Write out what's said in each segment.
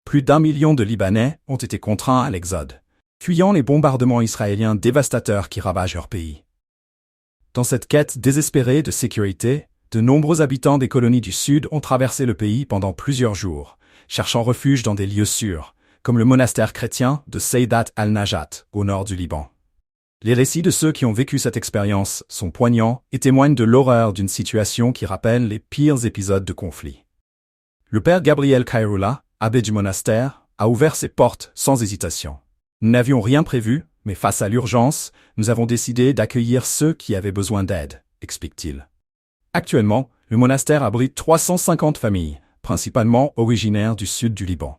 plus d'1 million de Libanais ont été contraints à l'exode, fuyant les bombardements israéliens dévastateurs qui ravagent leur pays. Dans cette quête désespérée de sécurité, de nombreux habitants des colonies du Sud ont traversé le pays pendant plusieurs jours, cherchant refuge dans des lieux sûrs, comme le monastère chrétien de Seydat al-Najat, au nord du Liban. Les récits de ceux qui ont vécu cette expérience sont poignants et témoignent de l'horreur d'une situation qui rappelle les pires épisodes de conflit. Le père Gabriel Kairoula, abbé du monastère, a ouvert ses portes sans hésitation. Nous n'avions rien prévu, mais face à l'urgence, nous avons décidé d'accueillir ceux qui avaient besoin d'aide, explique-t-il. Actuellement, le monastère abrite 350 familles, principalement originaires du sud du Liban.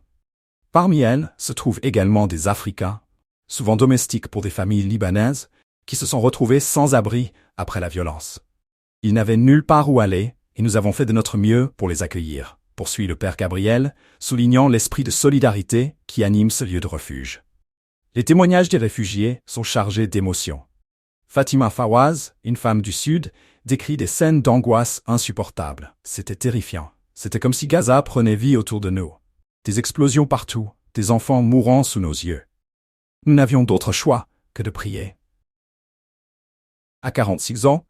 Parmi elles se trouvent également des Africains, souvent domestiques pour des familles libanaises, qui se sont retrouvés sans abri après la violence. Ils n'avaient nulle part où aller, et nous avons fait de notre mieux pour les accueillir, poursuit le père Gabriel, soulignant l'esprit de solidarité qui anime ce lieu de refuge. Les témoignages des réfugiés sont chargés d'émotion. Fatima Fawaz, une femme du Sud, décrit des scènes d'angoisse insupportables. C'était terrifiant. C'était comme si Gaza prenait vie autour de nous. Des explosions partout, des enfants mourant sous nos yeux. Nous n'avions d'autre choix que de prier. À 46 ans,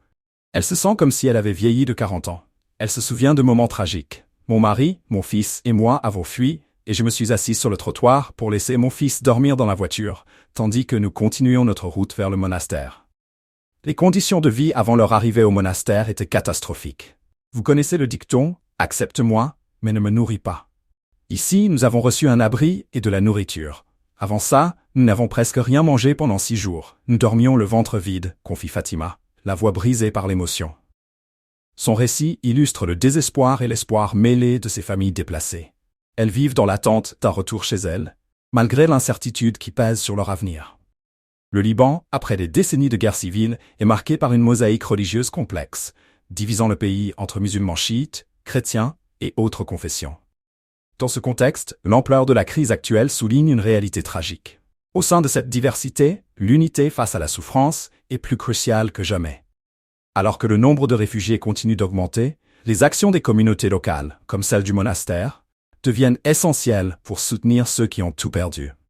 elle se sent comme si elle avait vieilli de 40 ans. Elle se souvient de moments tragiques. Mon mari, mon fils et moi avons fui, et je me suis assis sur le trottoir pour laisser mon fils dormir dans la voiture, tandis que nous continuions notre route vers le monastère. Les conditions de vie avant leur arrivée au monastère étaient catastrophiques. Vous connaissez le dicton « Accepte-moi, mais ne me nourris pas ». Ici, nous avons reçu un abri et de la nourriture. Avant ça, nous n'avons presque rien mangé pendant 6 jours. Nous dormions le ventre vide, confie Fatima, la voix brisée par l'émotion. Son récit illustre le désespoir et l'espoir mêlés de ces familles déplacées. Elles vivent dans l'attente d'un retour chez elles, malgré l'incertitude qui pèse sur leur avenir. Le Liban, après des décennies de guerre civile, est marqué par une mosaïque religieuse complexe, divisant le pays entre musulmans chiites, chrétiens et autres confessions. Dans ce contexte, l'ampleur de la crise actuelle souligne une réalité tragique. Au sein de cette diversité, l'unité face à la souffrance est plus cruciale que jamais. Alors que le nombre de réfugiés continue d'augmenter, les actions des communautés locales, comme celle du monastère, deviennent essentielles pour soutenir ceux qui ont tout perdu.